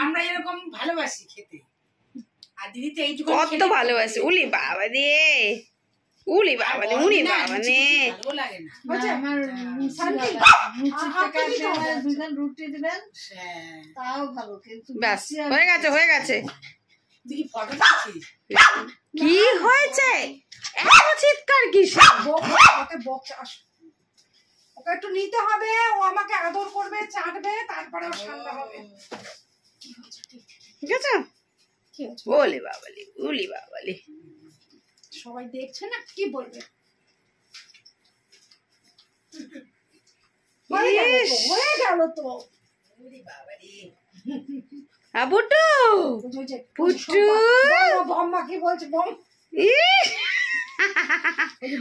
আমরা এরকম ভালোবাসি খেতে। আর দিদি তো এইটুকু কত ভালোবাসি। উলি বাবা রে, উলি বাবা রে, উলি বাবা রে। ভালো লাগে না আমার রুটি দিবেন তাও ভালো, কিন্তু ব্যাস হয়ে গেছে, হয়ে গেছে। তুই কি ফটো দিচ্ছিস? কি হয়েছে এত চিৎকার কিসে? ওকে ওকে একটু নিতে হবে, ও আমাকে আদর করবে, চাটবে, তারপরে ও ঠান্ডা হবে। ঠিক আছে, ওলি বাবালি, উলি বাবালি। সবাই দেখছে না, কি বলবে? হয়ে গেল তো। আবুটু পুটু বম্মা কি বলছে?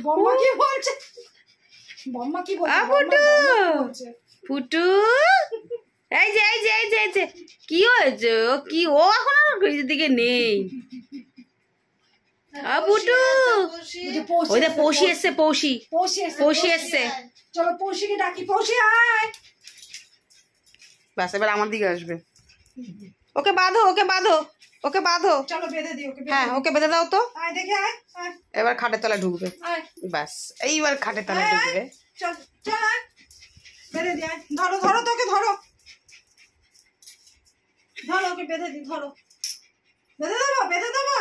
বম্মা কি বলছে? বম্মা কি বলছে? আবুটু পুটু, এই যে এই যে এই যে এই যে কি হয়েছে? ও কি, ও এখন আর নিজের দিকে নেই। আবুটু ওই যে পৌষি এসছে, পৌষি পৌষি এসছে। চলো পৌষিকে ডাকি, পৌষি আয়। বাস এবার আমার দিকে আসবে। ওকে বাঁধো, ওকে বাঁধো, ওকে বাঁধো। চলো বেঁধে দিও, ওকে। হ্যাঁ ওকে বেঁধে দাও তো। আয় দেখে আয়, আয় এবার খাটের তলায় ঢুকবে। আয় বাস এইবার খাটের তলায় ঢুকবে। চল চল আয়, বেঁধে দি। আয় ধরো ধরো, তোকে ধরো ধরো, ওকে বেঁধে দি, ধরো। বেঁধে দেবো, বেঁধে দেবো।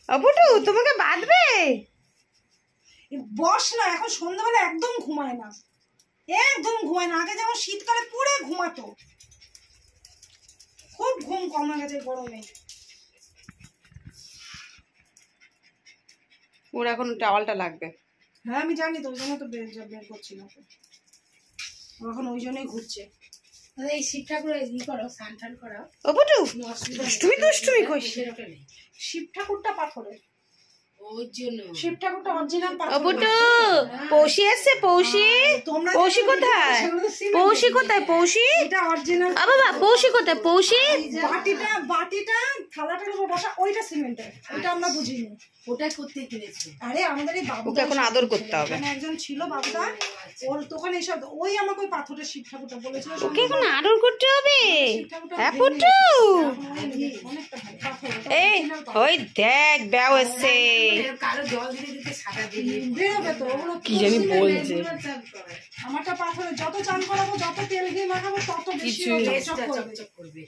আবুটু তোমাকে বাঁধবে? বস না, এখন সন্ধ্যাবেলা একদম ঘুমায় না, একদম ঘুমায় না। আগে যেমন শীতকালে পুরে ঘুমাতো, খুব ঘুম কমে গেছে গরমে। ওর এখন টাওয়ালটা লাগবে। হ্যাঁ আমি জানি তো, ওই জন্য তো বের করছি না। এখন ওই জন্যই ঘুরছে। এই শিব ঠাকুরের ই করো, স্নান টান করাও। আবুটু দুষ্টুমি দুষ্টুমি কইস। শিব ঠাকুরটা পাথরের, ওই জন্য শিব ঠাকুরটা অরিজিনাল পাথর। আবুটু পৌষি এসছে, পৌষি। পৌষি কোথায়? পৌষি কোথায়? পৌষি এটা অরিজিনাল। বাবা পৌষি কোথায়? পৌষি বাটিটা থালাটার উপর বসা, ওইটা সিমেন্টের, ওইটা আমরা বুঝিনি। ওটা করতে কিনেছে। আরে আমাদের এই বাবু, ওকে এখন আদর করতে হবে। মানে একজন ছিল বাবুদা, ওর দোকানে এসব, ওই আমাকে ওই পাথরের শিব ঠাকুরটা বলেছিল। ওকে এখন আদর করতে হবে। হ্যাঁ পুটু, অনেকটা ভালো পাথর। এই ওই দেখ ব্যাও এসছে। কারো জল দিতে দিতে সাদা দিয়ে বেরোবে তো, ওগুলো কি জানি বলছে। আমারটা পাথরে, যত চান করাবো, যত তেল দিয়ে মাখাবো, তত বেশি চকচক করবে।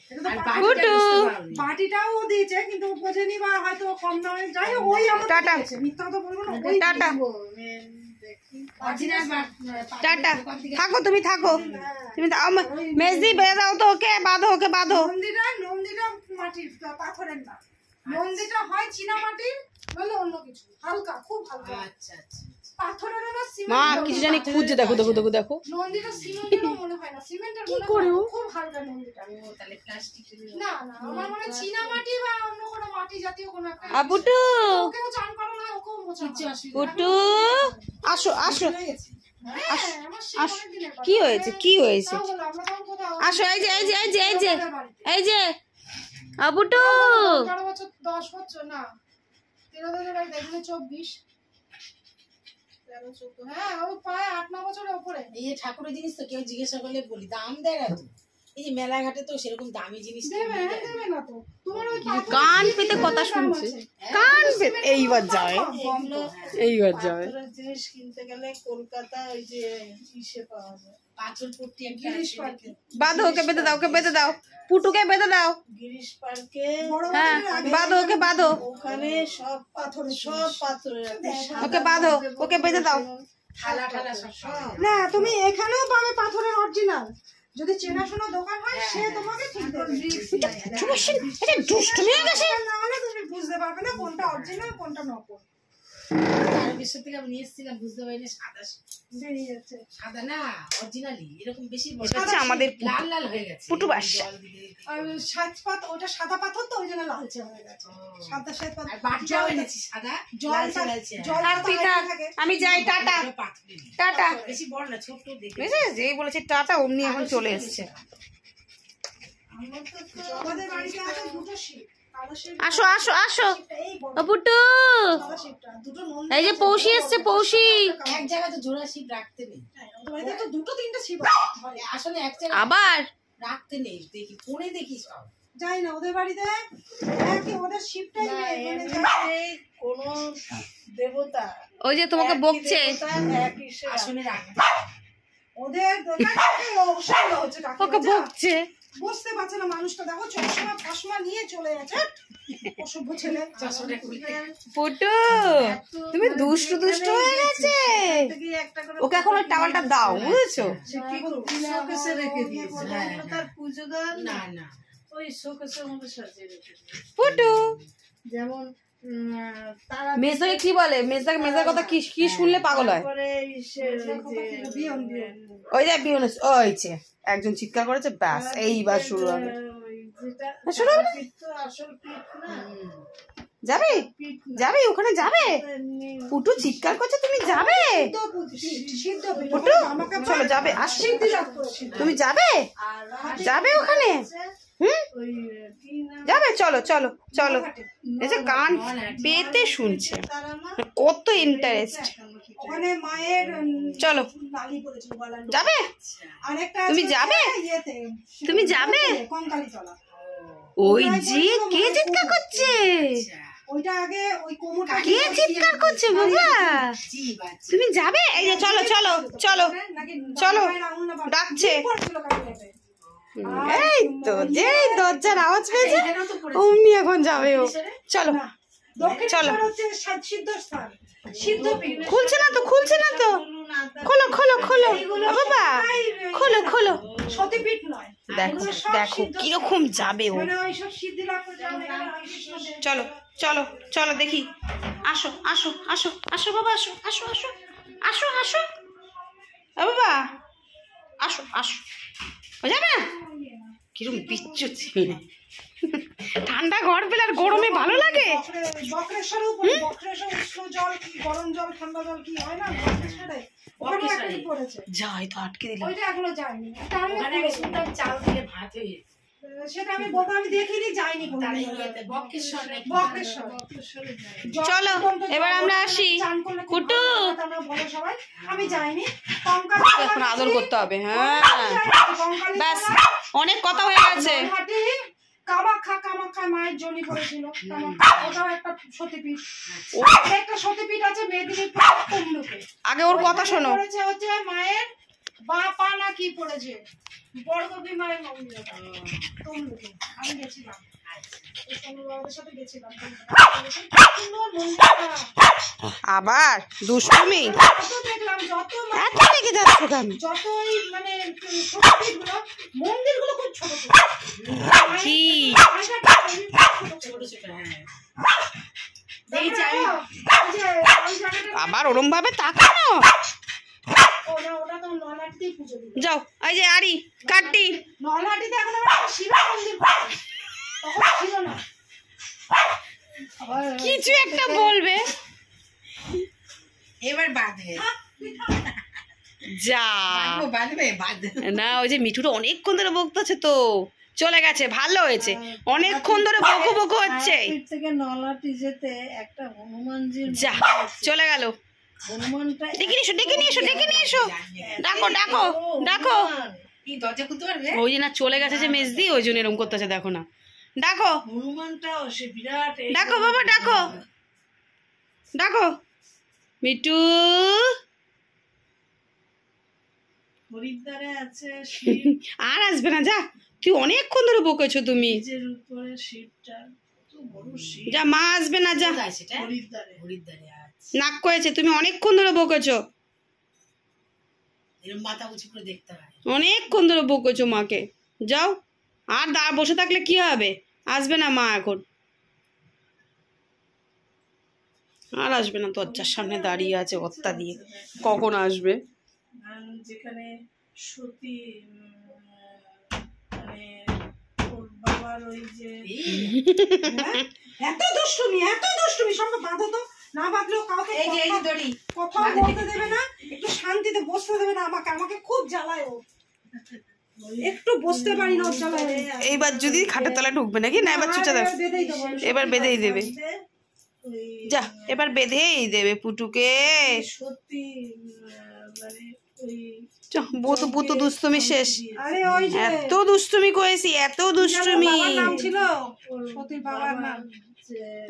আর পুটু বাটিটাও দিয়েছে, কিন্তু বোঝেনি বা হয়তো কম দামে। যাই হোক, ওই আমার টাটা। মিথ্যা কথা বলবো না, ওই টাটা অরিজিনাল টাটা। থাকো তুমি, থাকো তুমি। মেজদি বেঁধে দাও তো, ওকে বাঁধো, ওকে বাঁধো। নন্দীটা মাটির, পাথরের না। নন্দীটা হয় চীনা মাটির, নাহলে অন্য কিছু, হালকা, খুব হালকা। আচ্ছা আচ্ছা। পাথরের না মা সিমেন্ট, কিছু জানি খুঁজছে, দেখো দেখো দেখো দেখো। নন্দীটা সিমেন্টেরও মনে হয় না, সিমেন্টের মনে হয় না, খুব হালকা নন্দীটা। ও তাহলে প্লাস্টিক না না, আমার মনে হয় চীনা মাটি বা অন্য কোনো মাটি জাতীয় কোনো একটা। আবুটু ওকেও চান করানো হয়, ওকেও মোছা কিছু হয়। অসুবিধা পুটু আসো আসো। হ্যাঁ, আমার সেই আসো। অনেক দিনের কথা। কি হয়েছে, কি হয়েছে? তাও বলো, আমরা তখন কোথাও আসো, এই যে এই যে এই যে এই যে এই যে আবুটু। 12 বছর, 10 বছর না, 13-24, 13-14, হ্যাঁ ও প্রায় 8-9 বছরের উপরে। এই যে ঠাকুরের জিনিস তো কেউ জিজ্ঞাসা করলে বলি দাম দেয় না তো। এই যে মেলাঘাটে তো সেরকম দামি জিনিস দেবে না তো, তোমার ওই কান পেতে কথা শুনছে, কান পেতে। এইবার যাবে, এইবার যাবে। জিনিস কিনতে গেলে কলকাতা ওই যে ইসে পাওয়া যায়, পাথর পট্টি একটা গিরিশ পার্কে। বাঁধো, ওকে বেঁধে দাও, ওকে বেঁধে দাও। পুটুকে বেঁধে দাও। গিরিশ পার্কে হ্যাঁ বাঁধো, ওকে বাঁধো, ওখানে সব পাথরের ওকে বাঁধো, ওকে বেঁধে দাও। থালা ঠালা সব না, তুমি এখানেও পাবে পাথরের অরিজিনাল, যদি চেনাশোনা দোকান হয় সে তোমাকে ঠিক দেবে। দুষ্টুমি হয়ে গেছে। না হলে তুমি বুঝতে পারবে না কোনটা অরিজিনাল কোনটা নকল। আর বিশ্ব থেকে আমি নিয়ে এসেছিলাম, বুঝতে পারিনি সাদা বেরিয়ে যাচ্ছে। সাদা না অরিজিনালি এরকম বেশি আচ্ছা আমাদের লাল লাল হয়ে গেছে। পুটু বাস। জল দিলে আর ওটা সাদা পাথর তো, ওই জন্য লালচে হয়ে গেছে। সাদা শ্বেত পাথর। আর বাটিটাও এনেছি সাদা, লালচে লালচে। জল আর তুই থাক, আমি যাই, টাটা টাটা। বেশি বড় না, ছোট দেখে। বুঝেছিস, যেই বলেছি টাটা অমনি এখন চলে এসছে। আমাদের বাড়িতে আছে দুটো শিব, কালো শিব, আসো আসো আসো এই বড় ও পুটু। সাদা শিবটা, দুটো নন্দী। এই যে পৌষি এসছে, পৌষি। এক জায়গায় তো জোড়া শিব রাখতে নেই, আমাদের বাড়িতে তো দুটো তিনটে শিব আছে। আসলে এক জায়গায় আবার রাখতে নেই, দেখি ফোনে দেখি সব। যাই না ওদের বাড়িতে, ওদের শিফটাই কোন দেবতা ওই যে তোমাকে বকছে, আসলে রাখতে ওদের অসুবিধা হচ্ছে, ওকে বকছে। বুঝতে পারছে না মানুষটা, দেখো চশমা ফশমা নিয়ে চলে যাচ্ছে, অসভ্য ছেলে। চশমাটা খুলে পুটু তুমি দুষ্টু দুষ্টু হয়ে গেছে, ওকে এখন ওই টাওয়ালটা দাও, বুঝেছো? শোকেসে রেখে দিয়েছে, তার পুজো দেওয়ার না না ওই শোকেসের মধ্যে সাজিয়ে রেখে দিয়েছে। পুটু যেমন তারা মেজদাকে কি বলে? মেজদার কথা কি কি শুনলে পাগল হয়? তারপরে ওই যে বিহনেস ওইছে একজন চিৎকার করেছে, ব্যাস এইবার শুরু হবে। শুরু হবে না? আসল পিঠ না, যাবে যাবে ওখানে যাবে? পুটু চিৎকার করছে, তুমি যাবে? সিদ্ধ পুটু চলো যাবে, আসছি। তুমি যাবে যাবে ওখানে? হুম ওই কি নাম যাবে, চলো চলো চলো। এই যে কান পেতে শুনছে, কত ইন্টারেস্ট। ওখানে মায়ের চলো নালি পড়েছিল গলার মধ্যে। যাবে, আরেকটা তুমি আছে যাবে? ইয়েতে, তুমি যাবে? কঙ্কালীতলা। ওই যে কে চিৎকার করছে? ওইটা আগে ওই কোমরটা কে চিৎকার করছে বাবা? তুমি যাবে? এই যে চলো চলো চলো চলো, ডাকছে। এই তো যে দরজার আওয়াজ পেয়েছে অমনি এখন যাবে ও। চলো চলো, সিদ্ধস্থান, সিদ্ধ পীঠ। খুলছে না তো, খুলছে না তো, খোলো খোলো খোলো বাবা, খোলো খোলো। সতীপীঠ নয়, দেখো দেখো কিরকম যাবে ও। মানে ওইসব সিদ্ধি লাভ করে যেমন এখানে রামকৃষ্ণদেব। চলো চলো চলো দেখি, আসো আসো আসো আসো বাবা, আসো আসো আসো আসো আসো বাবা, আসো আসো। ও যাবে না? কিরকম বিচ্ছু ছিল, ঠান্ডা ঘর পেলে আর গরমে ভালো লাগে। বক্রেশ্বরেও পড়ে, বক্রেশ্বর উষ্ণ জল কি গরম জল ঠান্ডা জল কি হয় না বক্রেশ্বরে, ওখানে একটা পড়েছে, যাই তো আটকে দিলাম। ওইটা এখনো যায়নি। ওখানে আগে শুনতাম চাল দিয়ে ভাত হয়ে যেত। সেটা আমি বলতে আমি দেখিনি, যাইনি কোনো তার ইয়েতে বক্রেশ্বর নাকি? বক্রেশ্বর। চলো এবার আমরা আসি। কুটু বলে সবাই, আমি যাইনি। কঙ্কাল এখন আদর করতে হবে। হ্যাঁ ব্যাস, অনেক কথা হয়ে গেছে। কামাখ্যা মায়ের জনি পড়েছিল, ওটাও একটা সতীপীঠ। একটা সতীপীঠ আছে মেদিনীপুর তমলুকে। আগে ওর কথা শোনো। পড়েছে হচ্ছে মায়ের বা পা না কি পড়েছে, বড়গভীর মায়ের মন্দির তমলুকে। আমি গেছিলাম, বাবাদের সাথে গেছিলাম। আবার দুষ্টুমি দেখলাম যত এত রেগে যাচ্ছে কেন? যতই মানে সতীপীঠগুলো, মন্দিরগুলো খুব ছোট ছোট। কি ছোট ছোট, হ্যাঁ। আবার ওরম ভাবে তাকানো? ওটা তো নলাটিতেই পুজো দিল। যাও এই যে আরি কাটি, নলাটিতে এখন আবার শিব মন্দির করেছে, তখন ছিল না। কিছু একটা বলবে এবার বাঁধবে, যা বাঁধবে বাঁধ। না, ওই যে মিঠুটা অনেকক্ষণ ধরে বকতেছে তো, চলে গেছে, ভালো হয়েছে। অনেকক্ষণ ধরে বকু বকু হচ্ছে, পিঠ থেকে নলাটি যেতে একটা হনুমানজির যা চলে গেল। হনুমানটা ডেকে নিয়ে এসো, ডেকে নিয়ে এসো, ডেকে নিয়ে এসো, ডাকো ডাকো ডাকো। কি দরজা খুলতে পারবে? ওই যে না চলে গেছে যে মেজদি, ওই জন্য এরকম করতেছে, দেখো না। ডাকো হনুমানটাও সে বিরাট ডাকো বাবা, ডাকো ডাকো। মিটু হরিদ্বারে আছে শিব, আর আসবে না, যা তুই অনেকক্ষণ ধরে বকেছো তুমি। নিজের উপরে শিবটা কত বড় শিব, যা মা আসবে না, যা কোথায় সেটা? হরিদ্বারে। হরিদ্বারে আছে। নাক করেছে, তুমি অনেকক্ষণ ধরে বকেছো, এরকম মাথা উঁচু করে দেখতে হয়। অনেকক্ষণ ধরে বকেছো মাকে। যাও, আর বসে থাকলে কি হবে? আসবে না মা এখন, আর আসবে না, দরজার সামনে দাঁড়িয়ে আছে অত্তা দিয়ে, কখন আসবে? যেখানে সতী মানে ওর বাবার ওই যে এত দুষ্টুমি সব বাঁধো তো, না বাঁধলেও কাউকে এই যে দড়ি কথা বলতে দেবে না, একটু শান্তিতে বসতে দেবে না। আমাকে খুব জ্বালায় ও, একটু বসতে পারি না, জ্বালায়। এইবার যদি খাটের তলায় ঢুকবে নাকি? না এবার চুচা দেবে, বেঁধেই দেবো। এবার বেঁধেই দেবে। যা এবার বেঁধেই দেবে পুটুকে। সত্যি মানে বুতু বুতু দুষ্টুমি শেষ। আরে ওই যে এত দুষ্টুমি করেছি, এত দুষ্টুমি। বাবার নাম ছিল সতীর বাবার নাম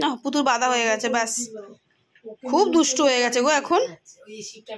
না পুতুর বাধা হয়ে গেছে, ব্যাস খুব দুষ্টু হয়ে গেছে গো এখন। ওই শিবটা